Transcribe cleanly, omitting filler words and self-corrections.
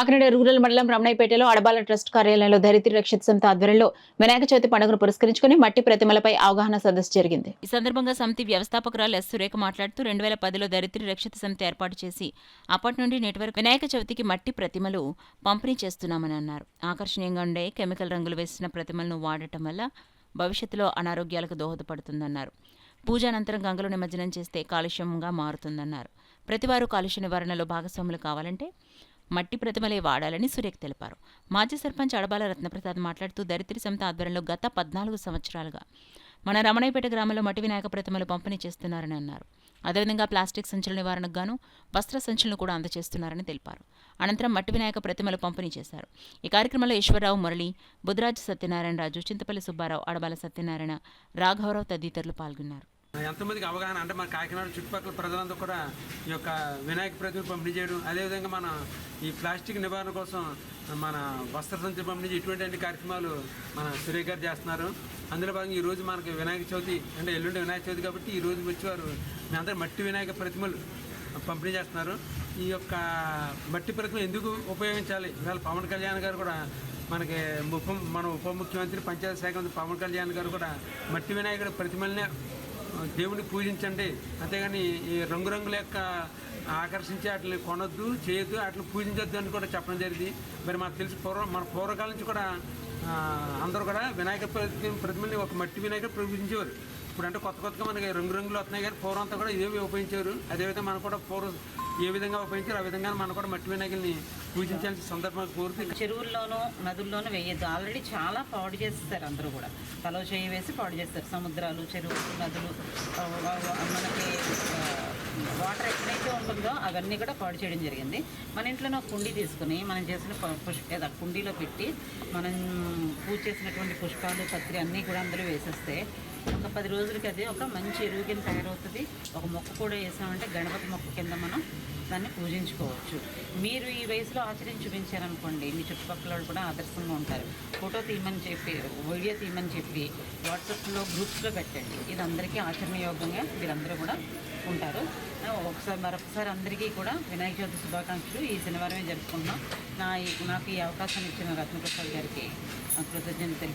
Kakinada rural మండలం రమణయ్యపేటలో Adabala trust కార్యాలయంలో ధరిత్రి రక్షిత సమితి ఆధ్వర్యంలో వినాయక చవితి పండుగను పురస్కరించుకుని మట్టి ప్రతిమలపై అవగాహన సదస్సు జరిగింది. ఈ సందర్భంగా సమితి వ్యవస్థాపకురాలు ఎస్ సురేఖ మాట్లాడుతూ 2010లో ధరిత్రి రక్షిత సమితి ఏర్పాటు చేసి అప్పటి నుండి నేటి వరకు వినాయక చవితికి మట్టి ప్రతిమలు పంపిణీ చేస్తున్నామని అన్నారు. ఆకర్షణీయంగా ఉండే కెమికల్ రంగులు వేసిన ప్రతిమలను వాడటం వల్ల భవిష్యత్తులో అనారోగ్యాలకు దోహదపడుతుందన్నారు. పూజానంతరం గంగలో నిమజ్జనం చేస్తే కాలుష్యంగా మారుతుందన్నారు. ప్రతివారు కాలుష్య నివారణలో భాగస్వాములు కావాలంటే మట్టి ప్రతిమలే వాడాలని సురేఖ తెలిపారు. మాజీ సర్పంచ్ అడబాల రత్నప్రసాద్ మాట్లాడుతూ ధరిత్రి సమితి ఆధ్వర్యంలో గత 14 సంవత్సరాలుగా మన రమణయ్యపేట గ్రామంలో మట్టి వినాయక ప్రతిమలు పంపిణీ చేస్తున్నారని అన్నారు. అదేవిధంగా ప్లాస్టిక్ సంచుల నివారణకు గాను వస్త్ర సంచులను కూడా అందజేస్తున్నారని తెలిపారు. అనంతరం మట్టి వినాయక ప్రతిమలు పంపిణీ చేశారు. ఈ కార్యక్రమంలో ఈశ్వరరావు, మురళి, బుధరాజు సత్యనారాయణ రాజు, చింతపల్లి సుబ్బారావు, అడబాల సత్యనారాయణ, రాఘవరావు తదితరులు పాల్గొన్నారు. ఎంతమందికి అవగాహన అంటే మన కాకినాడ చుట్టుపక్కల ప్రజలంతా కూడా ఈ యొక్క వినాయక ప్రతిమ పంపిణీ చేయడం, అదేవిధంగా మన ఈ ప్లాస్టిక్ నివారణ కోసం మన వస్త్ర సంచులు పంపిణీ ఇటువంటి అన్ని కార్యక్రమాలు మన సురేఖ గారు చేస్తున్నారు. అందులో భాగంగా ఈరోజు మనకి వినాయక చవితి అంటే ఎల్లుండి వినాయక చవితి కాబట్టి ఈరోజు వచ్చేవారు మీ అందరూ మట్టి వినాయక ప్రతిమలు పంపిణీ చేస్తున్నారు. ఈ యొక్క మట్టి ప్రతిమ ఎందుకు ఉపయోగించాలి, ఇవాళ పవన్ కళ్యాణ్ గారు కూడా మనకి మన ఉప ముఖ్యమంత్రి పంచాయతీ శాఖ మంత్రి పవన్ కళ్యాణ్ గారు కూడా మట్టి వినాయకుడి ప్రతిమలనే దేవుని పూజించండి, అంతేగాని ఈ రంగురంగుల యొక్క ఆకర్షించి వాటిని కొనొద్దు, చేయొద్దు, వాటిని పూజించొద్దు అని కూడా చెప్పడం జరిగింది. మరి మనకు తెలిసి మన పూర్వకాలం నుంచి కూడా అందరూ కూడా వినాయక ప్రతిమల్ని ఒక మట్టి వినాయకుడు పూజించేవారు. ఇప్పుడు అంటే కొత్తగా మనకి రంగురంగులు వస్తున్నాయి, కానీ పూర్వం అంతా కూడా ఇవేవి ఉపయోగించారు. అదేవిధంగా మనం కూడా పూర్వం ఏ విధంగా ఉపయోగించారు ఆ విధంగా మనం కూడా మట్టి వినాయకుల్ని పూజించాల్సిన సందర్భంగా కోరుతూ చెరువుల్లోనూ నదుల్లోనూ వేయద్దు. ఆల్రెడీ చాలా పాడు చేస్తారు, అందరూ కూడా తలో చేయి వేసి పాడు చేస్తారు. సముద్రాలు, చెరువులు, నదులు, మనకి వాటర్ ఎక్కడైతే ఉంటుందో అవన్నీ కూడా పాడు చేయడం జరిగింది. మన ఇంట్లోనే ఒక కుండీ తీసుకుని మనం చేసిన కుండీలో పెట్టి మనం పూజ చేసినటువంటి పుష్పాలు, పత్రి అన్నీ కూడా అందులో వేసేస్తే ఒక 10 రోజులకి అది ఒక మంచి ఎరువు కింద తయారవుతుంది. ఒక మొక్క కూడా వేసామంటే గణపతి మొక్క కింద మనం దాన్ని పూజించుకోవచ్చు. మీరు ఈ వయసులో ఆచరించి చూపించారనుకోండి, మీ చుట్టుపక్కల వాళ్ళు కూడా ఆదర్శంగా ఉంటారు. ఫోటో తీయమని చెప్పి, వీడియో తీయమని చెప్పి వాట్సాప్లో గ్రూప్స్లో పెట్టండి. ఇది అందరికీ ఆచరణయోగ్యంగా మీరందరూ కూడా ఉంటారు. మరొకసారి అందరికీ కూడా వినాయక చవితి శుభాకాంక్షలు. ఈ శనివారమే జరుపుకుంటున్నాం. నాకు ఈ అవకాశం ఇచ్చిన రత్నప్రసాద్ గారికి కృతజ్ఞతలు